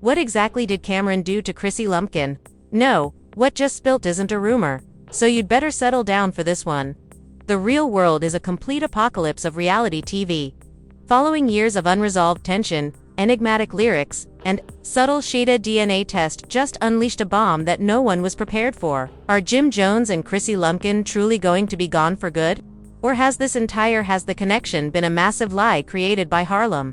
What exactly did Camron do to Chrissy Lampkin? No, what just spilt isn't a rumor, so you'd better settle down for this one. The real world is a complete apocalypse of reality TV. Following years of unresolved tension, enigmatic lyrics, and subtle shaded DNA test just unleashed a bomb that no one was prepared for. Are Jim Jones and Chrissy Lampkin truly going to be gone for good? Or has the connection been a massive lie created by Harlem?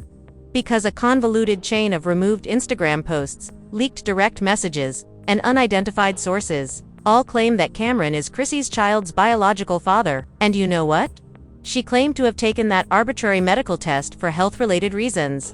Because a convoluted chain of removed Instagram posts, leaked direct messages, and unidentified sources all claim that Camron is Chrissy's child's biological father. And you know what? She claimed to have taken that arbitrary medical test for health-related reasons.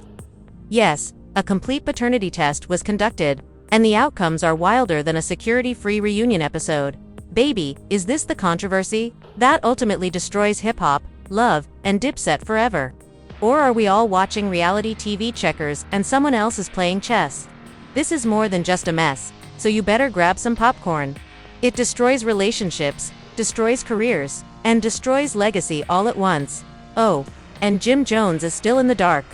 Yes, a complete paternity test was conducted, and the outcomes are wilder than a security-free reunion episode. Baby, is this the controversy that ultimately destroys hip-hop, love, and Dipset forever? Or are we all watching reality TV checkers and someone else is playing chess? This is more than just a mess, so you better grab some popcorn. It destroys relationships, destroys careers, and destroys legacy all at once. Oh, and Jim Jones is still in the dark.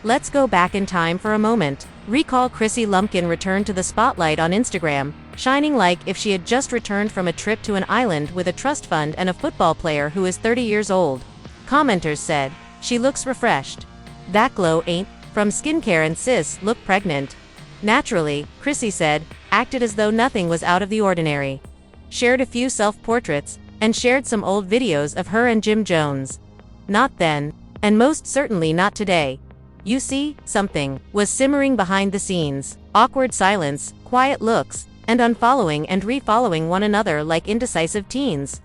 Let's go back in time for a moment. Recall Chrissy Lampkin returned to the spotlight on Instagram, shining like if she had just returned from a trip to an island with a trust fund and a football player who is 30 years old. Commenters said, "She looks refreshed. That glow ain't from skincare and sis look pregnant." Naturally, Chrissy said, acted as though nothing was out of the ordinary. Shared a few self-portraits, and shared some old videos of her and Jim Jones. Not then, and most certainly not today. You see, something was simmering behind the scenes. Awkward silence, quiet looks, and unfollowing and refollowing one another like indecisive teens.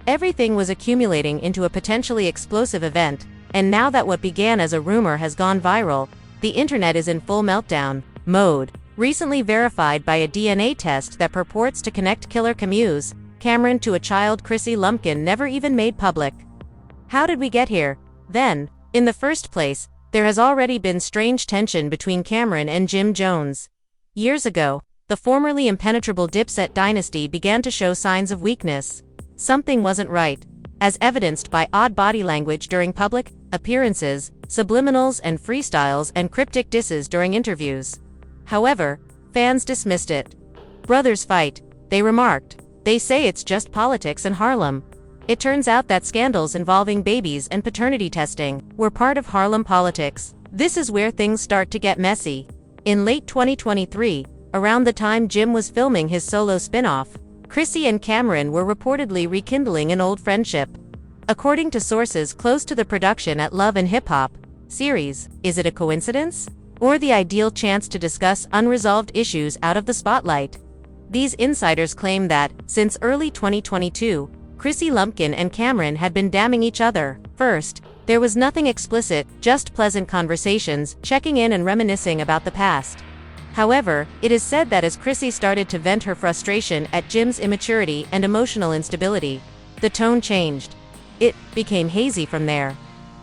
Everything was accumulating into a potentially explosive event, and now that what began as a rumor has gone viral, the internet is in full meltdown mode. Recently verified by a DNA test that purports to connect killer Camron to a child Chrissy Lampkin never even made public. How did we get here, then? In the first place, there has already been strange tension between Camron and Jim Jones. Years ago, the formerly impenetrable Dipset dynasty began to show signs of weakness. Something wasn't right, as evidenced by odd body language during public appearances, subliminals and freestyles, and cryptic disses during interviews. However, fans dismissed it. Brothers fight, they remarked. They say it's just politics in Harlem. It turns out that scandals involving babies and paternity testing were part of Harlem politics. This is where things start to get messy. In late 2023, around the time Jim was filming his solo spin-off, Chrissy and Camron were reportedly rekindling an old friendship. According to sources close to the production at Love and Hip Hop series, is it a coincidence? Or the ideal chance to discuss unresolved issues out of the spotlight? These insiders claim that, since early 2022, Chrissy Lampkin and Camron had been damning each other. First, there was nothing explicit, just pleasant conversations, checking in and reminiscing about the past. However, it is said that as Chrissy started to vent her frustration at Jim's immaturity and emotional instability, the tone changed. It became hazy from there.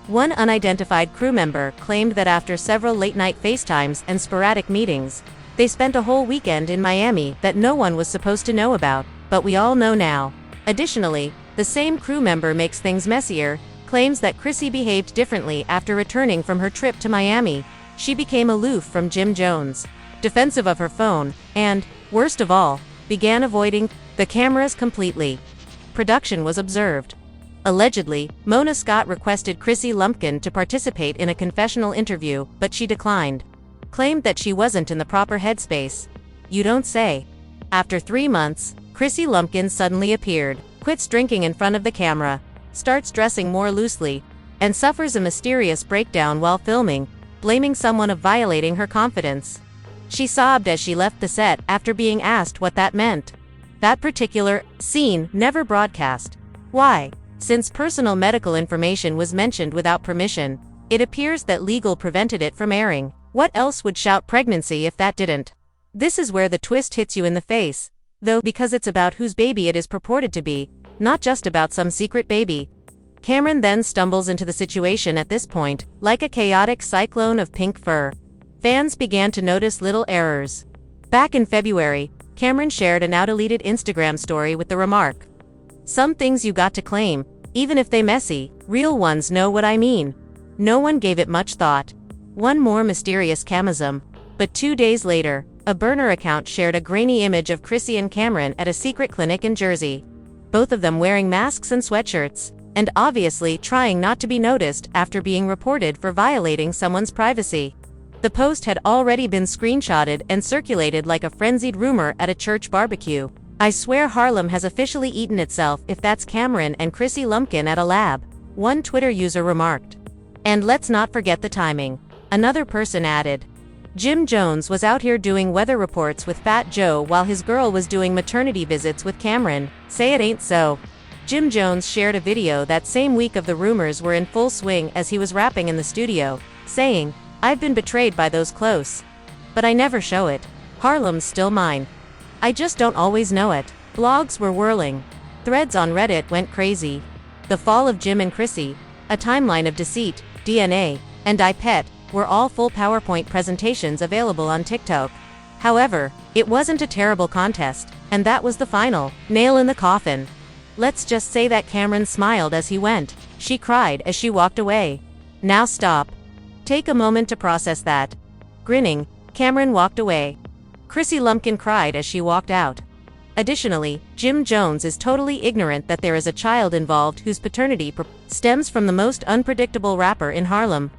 One unidentified crew member claimed that after several late-night FaceTimes and sporadic meetings, they spent a whole weekend in Miami that no one was supposed to know about, but we all know now. Additionally, the same crew member makes things messier, claims that Chrissy behaved differently after returning from her trip to Miami. She became aloof from Jim Jones, defensive of her phone, and, worst of all, began avoiding the cameras completely. Production was observed. Allegedly, Mona Scott requested Chrissy Lampkin to participate in a confessional interview, but she declined. Claimed that she wasn't in the proper headspace. You don't say. After 3 months, Chrissy Lampkin suddenly appeared, quits drinking in front of the camera, starts dressing more loosely, and suffers a mysterious breakdown while filming, blaming someone of violating her confidence. She sobbed as she left the set after being asked what that meant. That particular scene never broadcast. Why? Since personal medical information was mentioned without permission, it appears that legal prevented it from airing. What else would shout pregnancy if that didn't? This is where the twist hits you in the face, though, because it's about whose baby it is purported to be, not just about some secret baby. Camron then stumbles into the situation at this point, like a chaotic cyclone of pink fur. Fans began to notice little errors. Back in February, Camron shared a now-deleted Instagram story with the remark, "Some things you got to claim, even if they messy, real ones know what I mean." No one gave it much thought. One more mysterious chasm But 2 days later, a burner account shared a grainy image of Chrissy and Camron at a secret clinic in Jersey. Both of them wearing masks and sweatshirts, and obviously trying not to be noticed after being reported for violating someone's privacy. The post had already been screenshotted and circulated like a frenzied rumor at a church barbecue. "I swear Harlem has officially eaten itself if that's Camron and Chrissy Lampkin at a lab," one Twitter user remarked. "And let's not forget the timing," another person added. "Jim Jones was out here doing weather reports with Fat Joe while his girl was doing maternity visits with Camron. Say it ain't so." Jim Jones shared a video that same week of the rumors were in full swing as he was rapping in the studio, saying, "I've been betrayed by those close. But I never show it. Harlem's still mine. I just don't always know it." Blogs were whirling. Threads on Reddit went crazy. The fall of Jim and Chrissy, a timeline of deceit, DNA, and I Pet, were all full PowerPoint presentations available on TikTok. However, it wasn't a terrible contest, and that was the final nail in the coffin. Let's just say that Camron smiled as he went. She cried as she walked away. Now stop. Take a moment to process that. Grinning, Camron walked away. Chrissy Lampkin cried as she walked out. Additionally, Jim Jones is totally ignorant that there is a child involved whose paternity stems from the most unpredictable rapper in Harlem.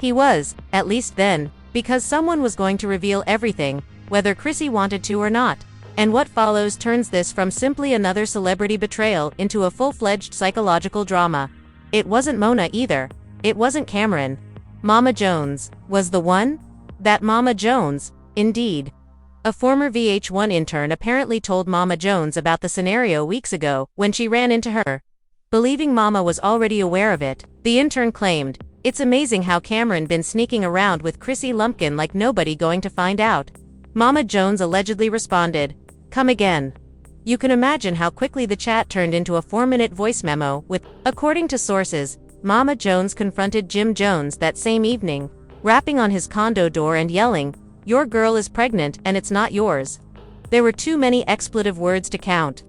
He was, at least then, because someone was going to reveal everything, whether Chrissy wanted to or not. And what follows turns this from simply another celebrity betrayal into a full-fledged psychological drama. It wasn't Mona either. It wasn't Camron. Mama Jones was the one? That Mama Jones, indeed. A former VH1 intern apparently told Mama Jones about the scenario weeks ago when she ran into her. Believing Mama was already aware of it, the intern claimed, "It's amazing how Camron been sneaking around with Chrissy Lampkin like nobody going to find out." Mama Jones allegedly responded, "Come again." You can imagine how quickly the chat turned into a 4-minute voice memo with, according to sources, Mama Jones confronted Jim Jones that same evening, rapping on his condo door and yelling, "Your girl is pregnant and it's not yours." There were too many expletive words to count.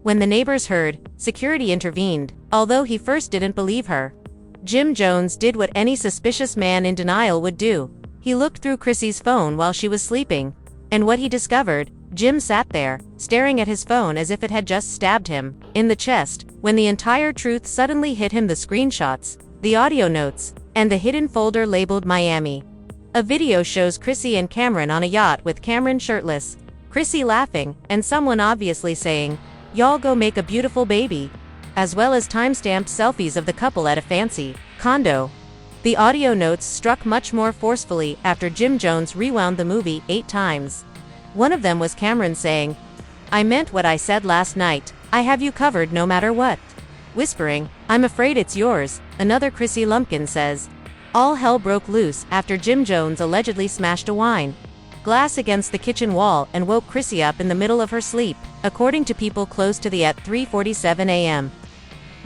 When the neighbors heard, security intervened, although he first didn't believe her. Jim Jones did what any suspicious man in denial would do. He looked through Chrissy's phone while she was sleeping. And what he discovered, Jim sat there, staring at his phone as if it had just stabbed him in the chest, when the entire truth suddenly hit him: the screenshots, the audio notes, and the hidden folder labeled Miami. A video shows Chrissy and Camron on a yacht with Camron shirtless, Chrissy laughing, and someone obviously saying, "Y'all go make a beautiful baby," as well as time-stamped selfies of the couple at a fancy condo. The audio notes struck much more forcefully after Jim Jones rewound the movie 8 times. One of them was Camron saying, "I meant what I said last night. I have you covered no matter what." Whispering, "I'm afraid it's yours," another Chrissy Lampkin says. All hell broke loose after Jim Jones allegedly smashed a wine glass against the kitchen wall and woke Chrissy up in the middle of her sleep, according to people close to the at 3:47 a.m.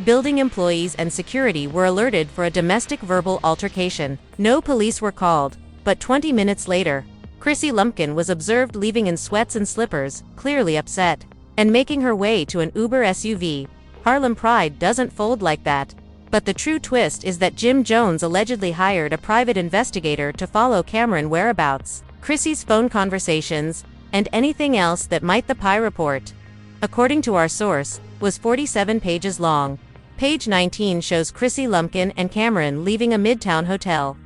Building employees and security were alerted for a domestic verbal altercation. No police were called, but 20 minutes later, Chrissy Lampkin was observed leaving in sweats and slippers, clearly upset, and making her way to an Uber SUV. Harlem pride doesn't fold like that. But the true twist is that Jim Jones allegedly hired a private investigator to follow Camron whereabouts, Chrissy's phone conversations, and anything else that might. The Pie report, according to our source, was 47 pages long. Page 19 shows Chrissy Lampkin and Camron leaving a Midtown hotel.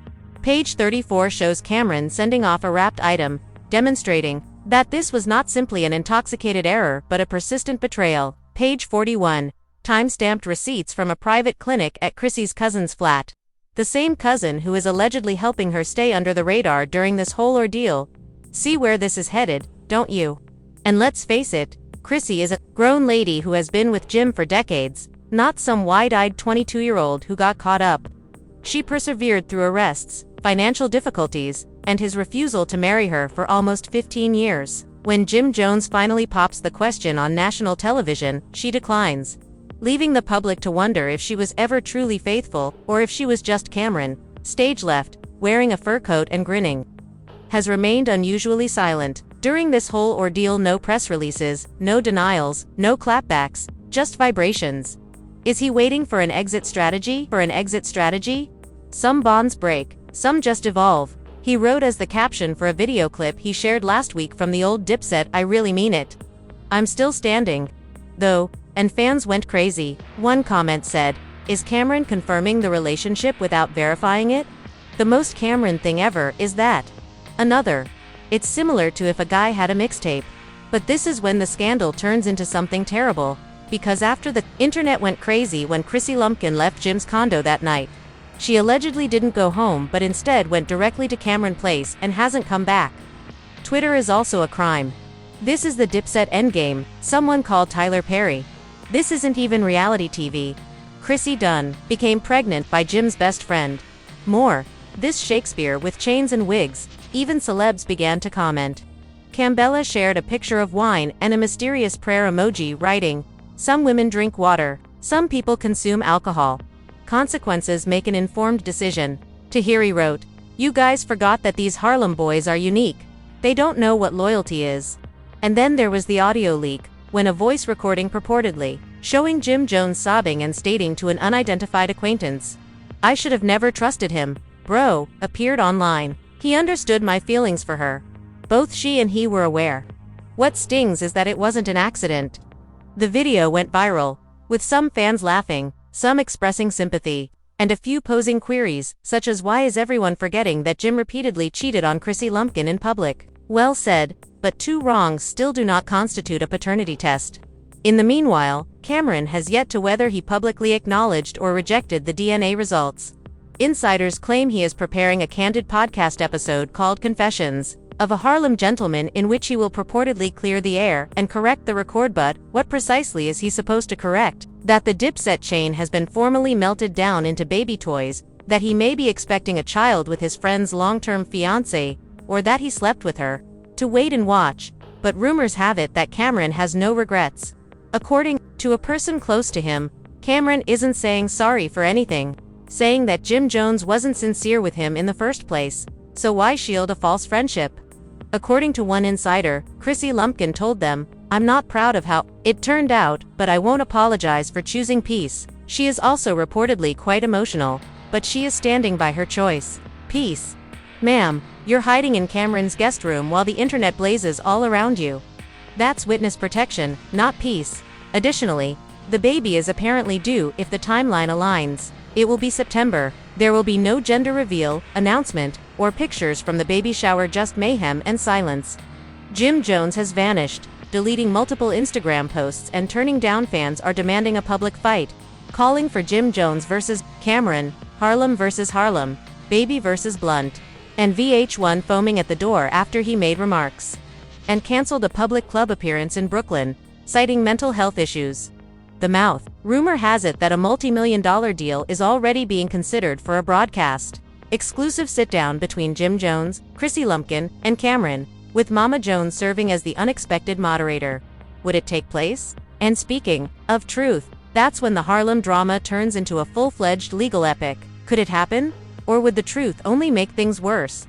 Page 34 shows Camron sending off a wrapped item, demonstrating that this was not simply an intoxicated error but a persistent betrayal. Page 41, time-stamped receipts from a private clinic at Chrissy's cousin's flat. The same cousin who is allegedly helping her stay under the radar during this whole ordeal. See where this is headed, don't you? And let's face it, Chrissy is a grown lady who has been with Jim for decades, not some wide-eyed 22-year-old who got caught up. She persevered through arrests, financial difficulties, and his refusal to marry her for almost 15 years. When Jim Jones finally pops the question on national television, she declines, leaving the public to wonder if she was ever truly faithful, or if she was just Camron, stage left, wearing a fur coat and grinning. Has remained unusually silent. During this whole ordeal, no press releases, no denials, no clapbacks, just vibrations. Is he waiting for an exit strategy? Some bonds break, some just evolve, He wrote as the caption for a video clip he shared last week from the old Dipset "I really mean it. I'm still standing. Though," and fans went crazy. One comment said, "Is Camron confirming the relationship without verifying it? The most Camron thing ever is that." Another, "It's similar to if a guy had a mixtape. But this is when the scandal turns into something terrible, because after the internet went crazy when Chrissy Lampkin left Jim's condo that night. She allegedly didn't go home but instead went directly to Camron Place and hasn't come back. Twitter is also a crime. This is the Dipset endgame," someone called Tyler Perry. "This isn't even reality TV. Chrissy Dunn became pregnant by Jim's best friend. More. This Shakespeare with chains and wigs." Even celebs began to comment. Cambella shared a picture of wine and a mysterious prayer emoji, writing, "Some women drink water, some people consume alcohol. Consequences make an informed decision." Tahiri wrote, "You guys forgot that these Harlem boys are unique. They don't know what loyalty is." And then there was the audio leak, when a voice recording purportedly showing Jim Jones sobbing and stating to an unidentified acquaintance, "I should have never trusted him, bro," appeared online. "He understood my feelings for her. Both she and he were aware. What stings is that it wasn't an accident." The video went viral, with some fans laughing, some expressing sympathy, and a few posing queries, such as why is everyone forgetting that Jim repeatedly cheated on Chrissy Lampkin in public? Well said, but two wrongs still do not constitute a paternity test. In the meanwhile, Camron has yet to whether he publicly acknowledged or rejected the DNA results. Insiders claim he is preparing a candid podcast episode called Confessions of a Harlem Gentleman, in which he will purportedly clear the air and correct the record. But what precisely is he supposed to correct? That the Dipset chain has been formally melted down into baby toys, that he may be expecting a child with his friend's long-term fiancée, or that he slept with her. To wait and watch, but rumors have it that Camron has no regrets. According to a person close to him, Camron isn't saying sorry for anything, saying that Jim Jones wasn't sincere with him in the first place, so why shield a false friendship? According to one insider, Chrissy Lampkin told them, "I'm not proud of how it turned out, but I won't apologize for choosing peace." She is also reportedly quite emotional, but she is standing by her choice. Peace. Ma'am, you're hiding in Camron's guest room while the internet blazes all around you. That's witness protection, not peace. Additionally, the baby is apparently due if the timeline aligns. It will be September. There will be no gender reveal, announcement, or pictures from the baby shower, just mayhem and silence. Jim Jones has vanished, deleting multiple Instagram posts, and turning down. Fans are demanding a public fight, calling for Jim Jones versus Camron, Harlem versus Harlem, Baby versus Blunt, and VH1 foaming at the door after he made remarks and canceled a public club appearance in Brooklyn, citing mental health issues. The Mouth. Rumor has it that a multi-million-dollar deal is already being considered for a broadcast exclusive sit-down between Jim Jones, Chrissy Lampkin, and Camron, with Mama Jones serving as the unexpected moderator. Would it take place? And speaking of truth, that's when the Harlem drama turns into a full-fledged legal epic. Could it happen? Or would the truth only make things worse?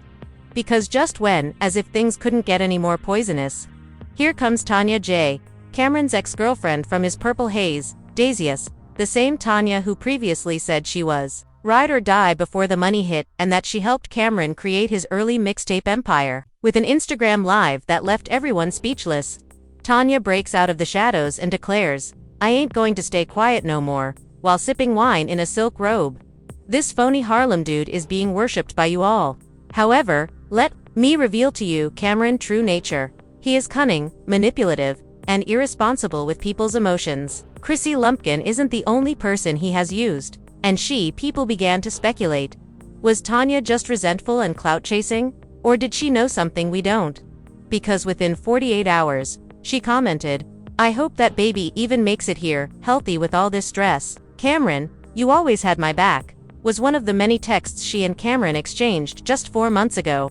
Because just when, as if things couldn't get any more poisonous. Here comes Tanya J., Camron's ex-girlfriend from his Purple Haze, Daisius, the same Tanya who previously said she was ride or die before the money hit, and that she helped Camron create his early mixtape empire. With an Instagram live that left everyone speechless, Tanya breaks out of the shadows and declares, "I ain't going to stay quiet no more," while sipping wine in a silk robe. This phony Harlem dude is being worshipped by you all. However, let me reveal to you Camron's true nature. He is cunning, manipulative, and irresponsible with people's emotions. Chrissy Lampkin isn't the only person he has used, and people began to speculate. Was Tanya just resentful and clout-chasing? Or did she know something we don't? Because within 48 hours, she commented, "I hope that baby even makes it here, healthy with all this stress." "Camron, you always had my back," was one of the many texts she and Camron exchanged just 4 months ago.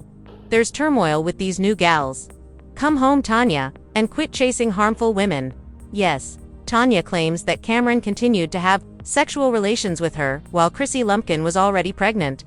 There's turmoil with these new gals. Come home, Tanya, and quit chasing harmful women. Yes, Tanya claims that Camron continued to have sexual relations with her while Chrissy Lampkin was already pregnant.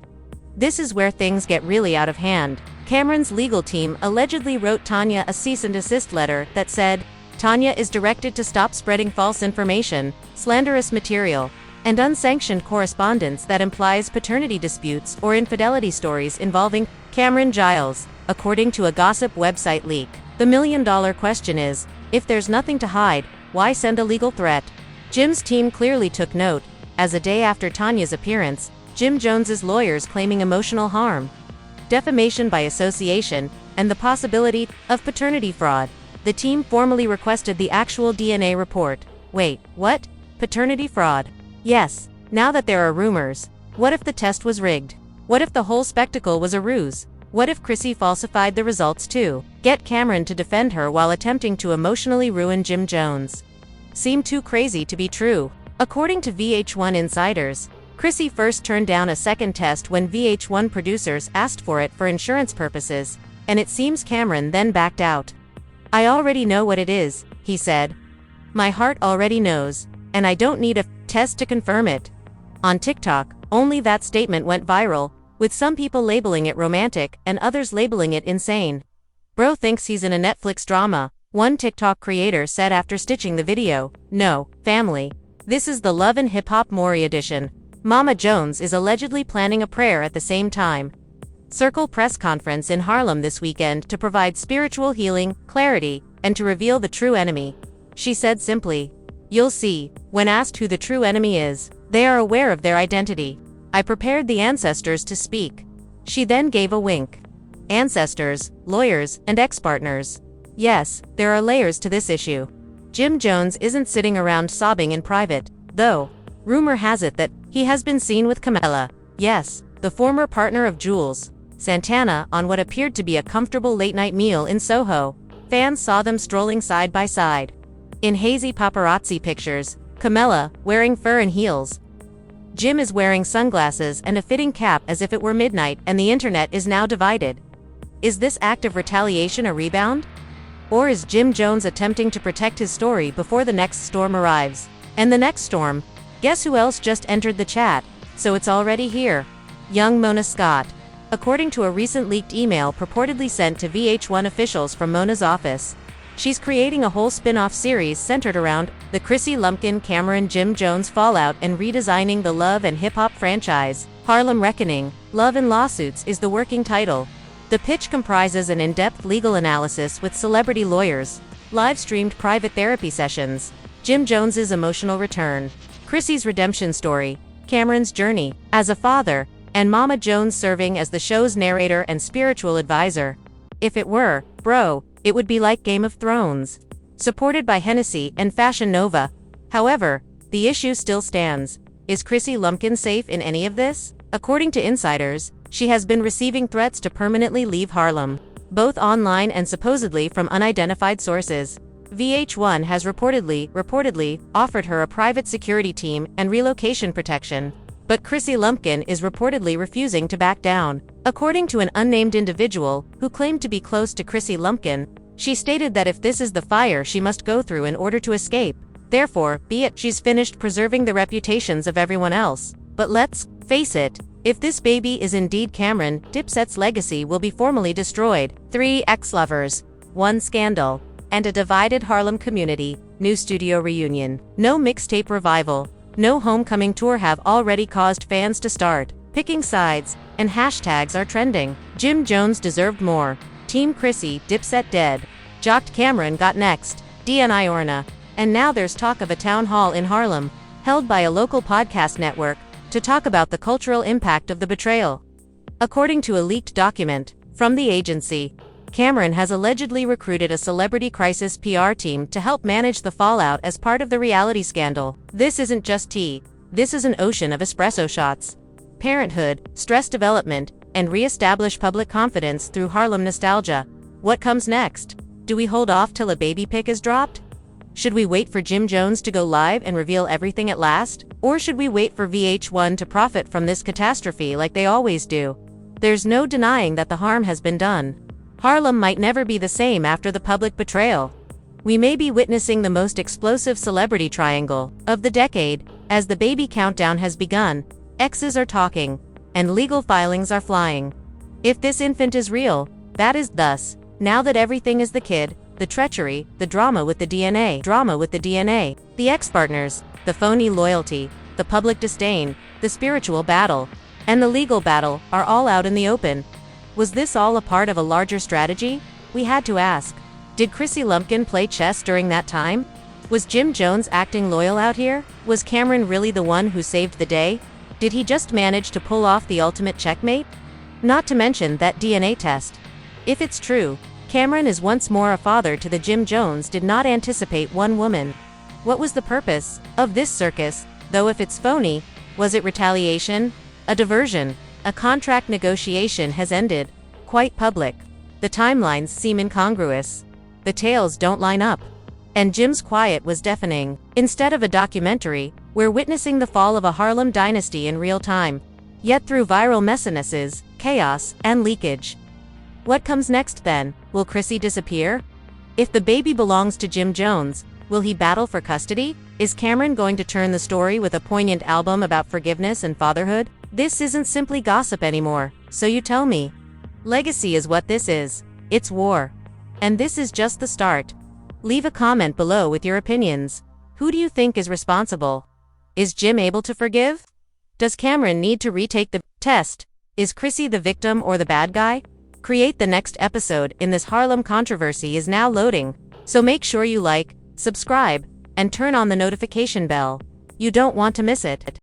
This is where things get really out of hand. Camron's legal team allegedly wrote Tanya a cease and desist letter that said, "Tanya is directed to stop spreading false information, slanderous material, and unsanctioned correspondence that implies paternity disputes or infidelity stories involving Cameron Giles, according to a gossip website leak. The million-dollar question is, if there's nothing to hide, why send a legal threat? Jim's team clearly took note, as a day after Tanya's appearance, Jim Jones's lawyers claiming emotional harm, defamation by association, and the possibility of paternity fraud. The team formally requested the actual DNA report. Wait, what? Paternity fraud? Yes, now that there are rumors. What if the test was rigged? What if the whole spectacle was a ruse? What if Chrissy falsified the results too? Get Camron to defend her while attempting to emotionally ruin Jim Jones. Seem too crazy to be true. According to VH1 insiders, Chrissy first turned down a second test when VH1 producers asked for it for insurance purposes, and it seems Camron then backed out. "I already know what it is," he said. "My heart already knows, and I don't need a test to confirm it." On TikTok, only that statement went viral, with some people labeling it romantic and others labeling it insane. "Bro thinks he's in a Netflix drama," one TikTok creator said after stitching the video. "No, family. This is the Love and Hip Hop Maury edition. Mama Jones is allegedly planning a prayer at the same time." Circle press conference in Harlem this weekend to provide spiritual healing, clarity, and to reveal the true enemy. She said simply, "You'll see." When asked who the true enemy is, they are aware of their identity. "I prepared the ancestors to speak." She then gave a wink. Ancestors, lawyers, and ex-partners. Yes, there are layers to this issue. Jim Jones isn't sitting around sobbing in private, though. Rumor has it that he has been seen with Camilla. Yes, the former partner of Jules Santana, on what appeared to be a comfortable late-night meal in Soho. Fans saw them strolling side by side. In hazy paparazzi pictures, Camilla, wearing fur and heels. Jim is wearing sunglasses and a fitting cap as if it were midnight, and the internet is now divided. Is this act of retaliation a rebound? Or is Jim Jones attempting to protect his story before the next storm arrives? And the next storm? Guess who else just entered the chat? So it's already here. Young Mona Scott. According to a recent leaked email purportedly sent to VH1 officials from Mona's office, she's creating a whole spin-off series centered around the Chrissy Lampkin Camron Jim Jones fallout and redesigning the Love and Hip Hop franchise. Harlem Reckoning, Love and Lawsuits is the working title. The pitch comprises an in-depth legal analysis with celebrity lawyers, live-streamed private therapy sessions, Jim Jones's emotional return, Chrissy's redemption story, Camron's journey as a father, and Mama Jones serving as the show's narrator and spiritual advisor. If it were, bro, it would be like Game of Thrones. Supported by Hennessy and Fashion Nova. However, the issue still stands. Is Chrissy Lampkin safe in any of this? According to insiders, she has been receiving threats to permanently leave Harlem, both online and supposedly from unidentified sources. VH1 has reportedly offered her a private security team and relocation protection. But Chrissy Lampkin is reportedly refusing to back down. According to an unnamed individual who claimed to be close to Chrissy Lampkin, she stated that if this is the fire she must go through in order to escape, therefore, be it she's finished preserving the reputations of everyone else. But let's face it, if this baby is indeed Camron, Dipset's legacy will be formally destroyed. 3 ex-lovers, 1 scandal, and a divided Harlem community. New studio reunion. No mixtape revival. No homecoming tour have already caused fans to start picking sides, and hashtags are trending. Jim Jones deserved more. Team Chrissy, Dipset dead. Jocked Camron got next. DNI Orna. And now there's talk of a town hall in Harlem, held by a local podcast network, to talk about the cultural impact of the betrayal. According to a leaked document from the agency, Camron has allegedly recruited a celebrity crisis PR team to help manage the fallout as part of the reality scandal. This isn't just tea. This is an ocean of espresso shots. Parenthood, stress development, and re-establish public confidence through Harlem nostalgia. What comes next? Do we hold off till a baby pic is dropped? Should we wait for Jim Jones to go live and reveal everything at last? Or should we wait for VH1 to profit from this catastrophe like they always do? There's no denying that the harm has been done. Harlem might never be the same after the public betrayal. We may be witnessing the most explosive celebrity triangle of the decade, as the baby countdown has begun, exes are talking, and legal filings are flying. If this infant is real, that is thus, now that everything is the kid, the treachery, the drama with the DNA, the ex-partners, the phony loyalty, the public disdain, the spiritual battle, and the legal battle are all out in the open. Was this all a part of a larger strategy? We had to ask. Did Chrissy Lampkin play chess during that time? Was Jim Jones acting loyal out here? Was Camron really the one who saved the day? Did he just manage to pull off the ultimate checkmate? Not to mention that DNA test. If it's true, Camron is once more a father to the Jim Jones did not anticipate one woman. What was the purpose of this circus, though if it's phony, was it retaliation? A diversion? A contract negotiation has ended. Quite public. The timelines seem incongruous. The tales don't line up. And Jim's quiet was deafening. Instead of a documentary, we're witnessing the fall of a Harlem dynasty in real time. Yet through viral messes, chaos, and leakage. What comes next then? Will Chrissy disappear? If the baby belongs to Jim Jones, will he battle for custody? Is Camron going to turn the story with a poignant album about forgiveness and fatherhood? This isn't simply gossip anymore, so you tell me. Legacy is what this is. It's war. And this is just the start. Leave a comment below with your opinions. Who do you think is responsible? Is Jim able to forgive? Does Camron need to retake the test? Is Chrissy the victim or the bad guy? Create the next episode in this Harlem controversy is now loading, so make sure you like, subscribe, and turn on the notification bell. You don't want to miss it.